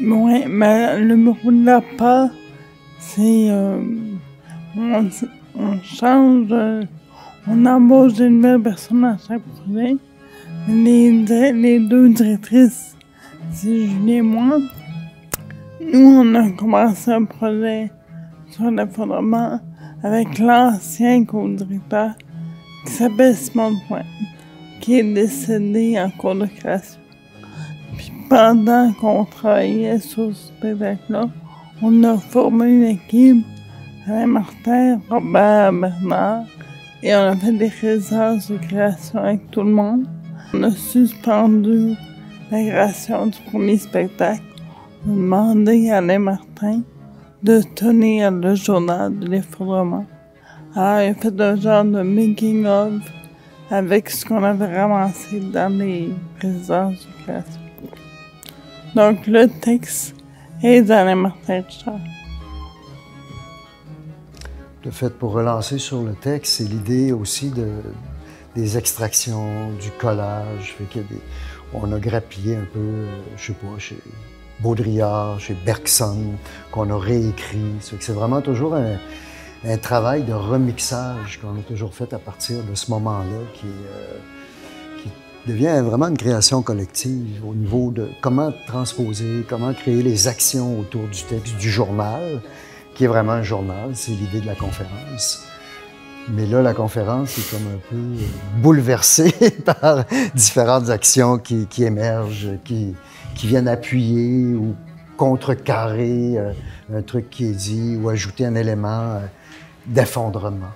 Ouais, mais le bureau de la part, c'est... on change, on embauche une nouvelle personne à chaque projet. Les deux directrices, c'est Julie et moi. Nous, on a commencé un projet sur l'effondrement avec l'ancien co-directeur qui s'appelle Simon Pointe, qui est décédé en cours de création. Puis pendant qu'on travaillait sur ce spectacle-là, on a formé une équipe avec Martin, Robert, Bernard, et on a fait des résidences de création avec tout le monde. On a suspendu la création du premier spectacle. On a demandé à Alain Martin de tenir le journal de l'effondrement. Alors, il a fait un genre de making-of avec ce qu'on avait ramassé dans les résidences de création. Donc, le texte est d'Alain Martin Richard. Le fait, pour relancer sur le texte, c'est l'idée aussi des extractions, du collage. Fait on a grappillé un peu, je sais pas, chez Baudrillard, chez Bergson, qu'on a réécrit. C'est vraiment toujours un travail de remixage qu'on a toujours fait à partir de ce moment-là, qui devient vraiment une création collective au niveau de comment transposer, comment créer les actions autour du texte du journal, qui est vraiment un journal, c'est l'idée de la conférence. Mais là, la conférence est comme un peu bouleversée par différentes actions qui émergent, qui viennent appuyer ou contrecarrer un truc qui est dit ou ajouter un élément d'effondrement.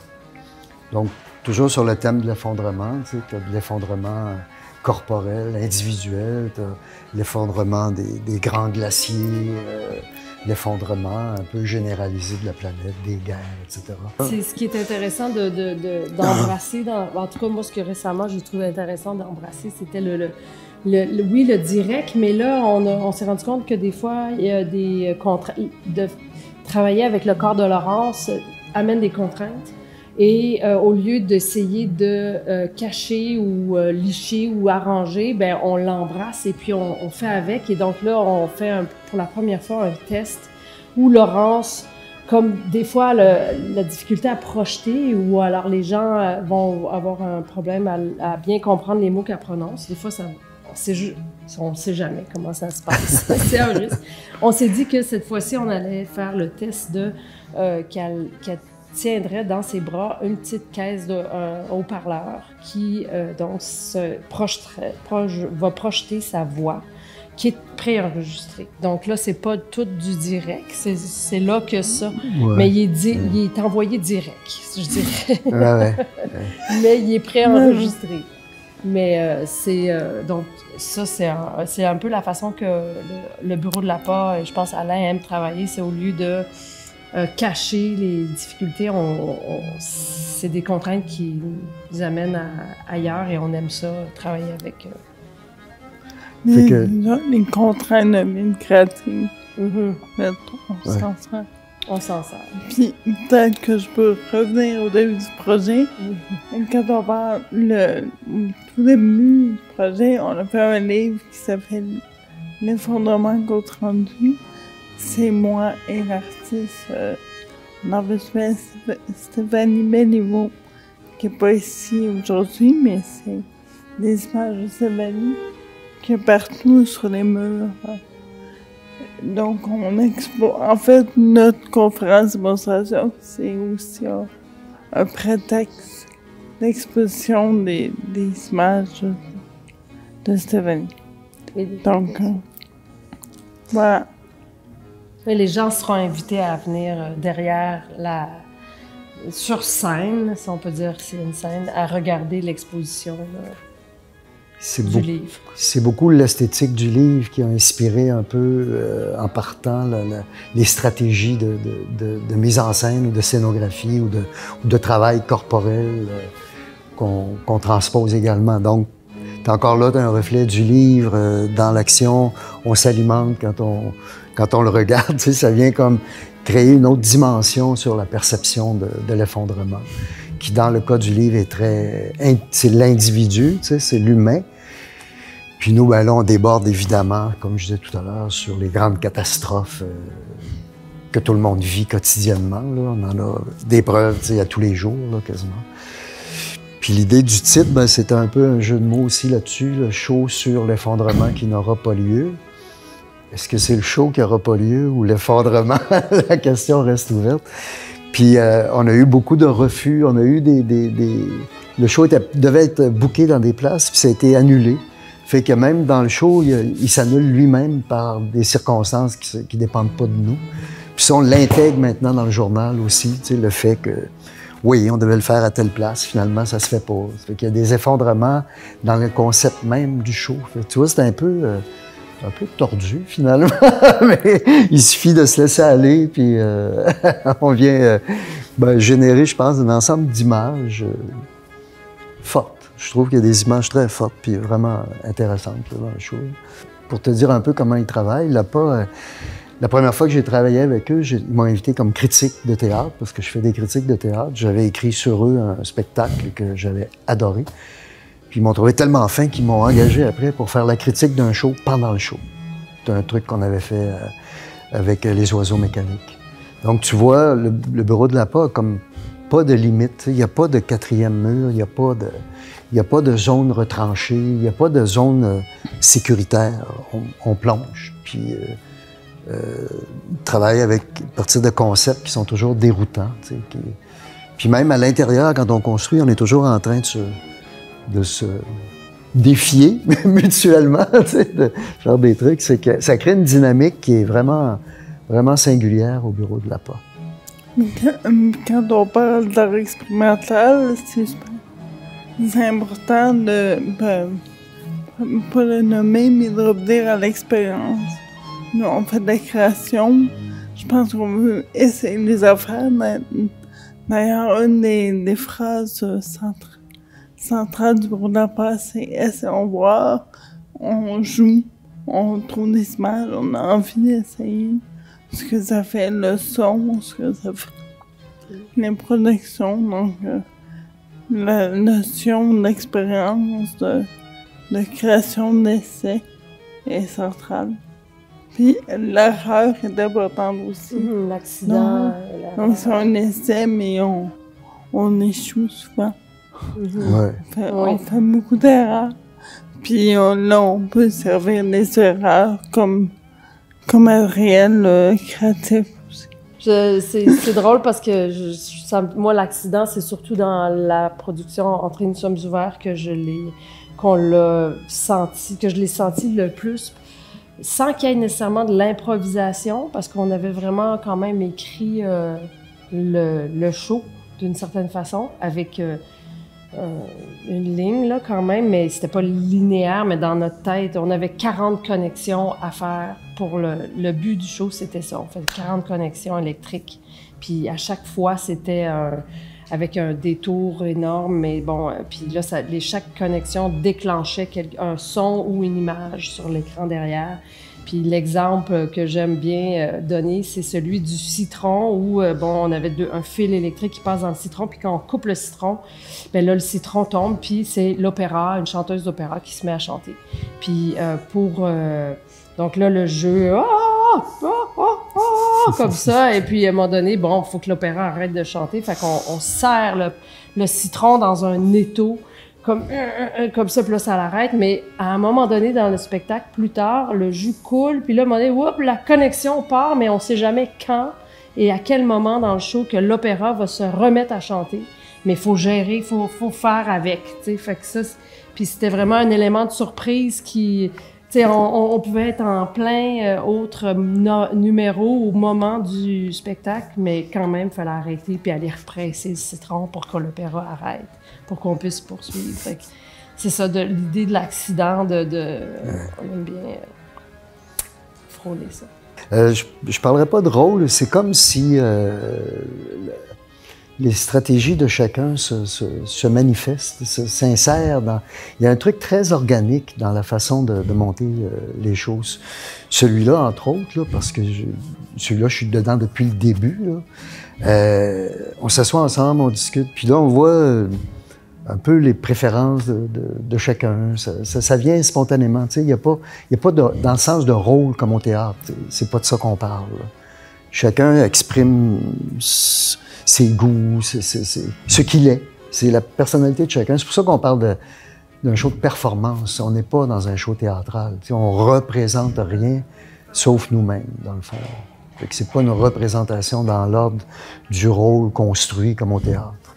Donc, toujours sur le thème de l'effondrement, tu sais, tu as de l'effondrement corporel, individuel, tu as l'effondrement des grands glaciers, l'effondrement un peu généralisé de la planète, des guerres, etc. C'est ce qui est intéressant d'embrasser, en tout cas moi ce que récemment j'ai trouvé intéressant d'embrasser, c'était oui, le direct, mais là on s'est rendu compte que des fois il y a des contraintes, de travailler avec le corps de Laurence amène des contraintes. Et au lieu d'essayer de cacher ou licher ou arranger, ben on l'embrasse et puis on fait avec. Et donc là, on fait pour la première fois un test où Laurence, comme des fois la difficulté à projeter ou alors les gens vont avoir un problème à bien comprendre les mots qu'elle prononce. Des fois, on ne sait jamais comment ça se passe. C'est un risque. On s'est dit que cette fois-ci, on allait faire le test de qu'elle tiendrait dans ses bras une petite caisse de haut-parleur qui donc va projeter sa voix qui est préenregistrée. Donc là, c'est pas tout du direct, c'est là que ça. Ouais. Mais il est envoyé direct, je dirais. Ouais. Mais il est préenregistré. Mais donc ça, c'est un peu la façon que le bureau de l'APA, je pense Alain aime travailler, c'est au lieu de cacher les difficultés, c'est des contraintes qui nous amènent ailleurs et on aime ça, travailler avec les contraintes de vie créative. On s'en sert. Puis peut-être que je peux revenir au début du projet. Quand on parle au tout début du projet, on a fait un livre qui s'appelle L'effondrement compte rendu. C'est moi et l'artiste norvégienne Stéphanie Belliveau, qui n'est pas ici aujourd'hui, mais c'est des images de Stéphanie qui est partout sur les murs. Donc, on expose. En fait, notre conférence de démonstration, c'est aussi un prétexte d'exposition des images de Stéphanie. Donc, voilà. Et les gens seront invités à venir derrière sur scène, si on peut dire que c'est une scène, à regarder l'exposition du livre. C'est beaucoup l'esthétique du livre qui a inspiré un peu, en partant, les stratégies de mise en scène ou de scénographie ou de travail corporel qu'on transpose également. Donc, t'es encore là, t'as un reflet du livre dans l'action, on s'alimente quand on le regarde, tu sais, ça vient comme créer une autre dimension sur la perception de l'effondrement, qui dans le cas du livre est c'est l'individu, tu sais, c'est l'humain, Puis nous, ben là, on déborde évidemment, comme je disais tout à l'heure, sur les grandes catastrophes que tout le monde vit quotidiennement. Là. On en a des preuves, tu sais, à tous les jours, là, quasiment. Puis l'idée du titre, ben, c'était un peu un jeu de mots aussi là-dessus, le show sur l'effondrement qui n'aura pas lieu. Est-ce que c'est le show qui n'aura pas lieu ou l'effondrement? La question reste ouverte. Puis on a eu beaucoup de refus, on a eu le show devait être booké dans des places, puis ça a été annulé. Fait que même dans le show, il s'annule lui-même par des circonstances qui dépendent pas de nous. Puis ça, on l'intègre maintenant dans le journal aussi, tu sais, le fait que, oui, on devait le faire à telle place, finalement, ça se fait pas. Fait qu'il y a des effondrements dans le concept même du show. Fait que, tu vois, c'est un peu tordu, finalement, mais il suffit de se laisser aller, puis on vient générer, je pense, un ensemble d'images fortes. Je trouve qu'il y a des images très fortes, puis vraiment intéressantes là, dans le show. Pour te dire un peu comment ils travaillent, la première fois que j'ai travaillé avec eux, ils m'ont invité comme critique de théâtre, parce que je fais des critiques de théâtre. J'avais écrit sur eux un spectacle que j'avais adoré. Puis ils m'ont trouvé tellement fin qu'ils m'ont engagé après pour faire la critique d'un show pendant le show. C'est un truc qu'on avait fait avec les oiseaux mécaniques. Donc tu vois, le bureau de l'APA a comme pas de limite. Il n'y a pas de quatrième mur, il n'y a pas de zone retranchée, il n'y a pas de zone sécuritaire. On plonge. Puis travaille à partir de concepts qui sont toujours déroutants. Puis même à l'intérieur, quand on construit, on est toujours en train de se défier mutuellement, de faire des trucs. C'est que ça crée une dynamique qui est vraiment, vraiment singulière au bureau de l'APA. Quand on parle d'art expérimental, c'est important de pas le nommer, mais de revenir à l'expérience. Nous, on fait de la création. Je pense qu'on veut essayer les affaires. D'ailleurs, une des phrases centrale du bureau de l'APA, c'est « essayons voir », on joue, on trouve des images, on a envie d'essayer ce que ça fait, le son, ce que ça fait, les productions. Donc, la notion d'expérience, de création d'essai est centrale. Puis l'erreur est importante aussi. L'accident. Donc c'est un essai, mais on échoue souvent. Ouais. On fait beaucoup d'erreurs. Puis là, on peut servir les erreurs comme matériel créatif aussi. C'est drôle parce que moi, l'accident, c'est surtout dans la production Entre nous sommes ouverts que je l'ai senti le plus, sans qu'il y ait nécessairement de l'improvisation, parce qu'on avait vraiment quand même écrit le show d'une certaine façon, avec une ligne là quand même, mais c'était pas linéaire, mais dans notre tête, on avait 40 connexions à faire pour le but du show, c'était ça. On fait 40 connexions électriques, puis à chaque fois, c'était avec un détour énorme, mais bon, puis là, chaque connexion déclenchait un son ou une image sur l'écran derrière. Puis l'exemple que j'aime bien donner, c'est celui du citron où, on avait un fil électrique qui passe dans le citron, puis quand on coupe le citron, bien là, le citron tombe, puis c'est l'opéra, une chanteuse d'opéra qui se met à chanter. Puis donc là, le jeu, comme ça, et puis à un moment donné, il faut que l'opéra arrête de chanter, fait qu'on serre le citron dans un étau, comme ça, puis là, ça l'arrête. Mais à un moment donné, dans le spectacle, plus tard, le jus coule, puis là, à un moment donné, la connexion part, mais on ne sait jamais quand et à quel moment dans le show que l'opéra va se remettre à chanter. Mais il faut gérer, il faut faire avec, tu sais. Fait que ça, puis c'était vraiment un élément de surprise qui... Tu sais, on pouvait être en plein autre numéro au moment du spectacle, mais quand même, il fallait arrêter puis aller represser le citron pour que l'opéra arrête, pour qu'on puisse poursuivre. Fait que c'est ça, l'idée de l'accident, on aime bien frôler ça. Je parlerai pas de rôle, c'est comme si les stratégies de chacun se manifestent, s'insèrent dans... Il y a un truc très organique dans la façon de monter les choses. Celui-là, entre autres, là, parce que celui-là, je suis dedans depuis le début, là. On s'assoit ensemble, on discute, puis là, on voit un peu les préférences de chacun. Ça vient spontanément. Il n'y a pas dans le sens de rôle comme au théâtre. C'est pas de ça qu'on parle. Chacun exprime ses goûts, ce qu'il est. C'est la personnalité de chacun. C'est pour ça qu'on parle d'un show de performance. On n'est pas dans un show théâtral. On représente rien, sauf nous-mêmes, dans le fond. Fait que c'est pas une représentation dans l'ordre du rôle construit comme au théâtre.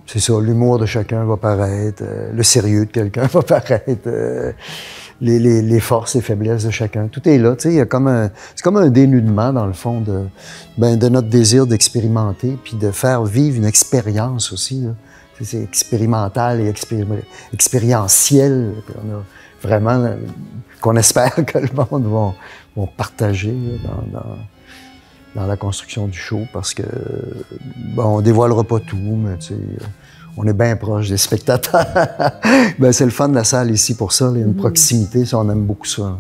C'est ça, l'humour de chacun va paraître, le sérieux de quelqu'un va paraître, les forces et faiblesses de chacun. Tout est là, tu sais, c'est comme un dénudement, dans le fond, de notre désir d'expérimenter, puis de faire vivre une expérience aussi. C'est expérimental et expérientiel. Puis on a vraiment, qu'on espère que le monde va partager dans la construction du show, parce que, bon, on dévoilera pas tout, mais tu sais, on est bien proche des spectateurs. C'est le fun de la salle ici pour ça, il y a une proximité, ça, on aime beaucoup ça.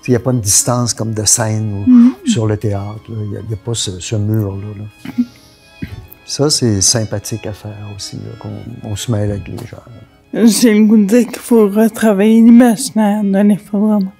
Il n'y a pas une distance comme de scène ou sur le théâtre, il n'y a pas ce mur-là. Là. Ça, c'est sympathique à faire aussi, qu'on se mêle avec les gens. J'ai le goût de dire qu'il faut retravailler l'imaginaire de l'effondrement.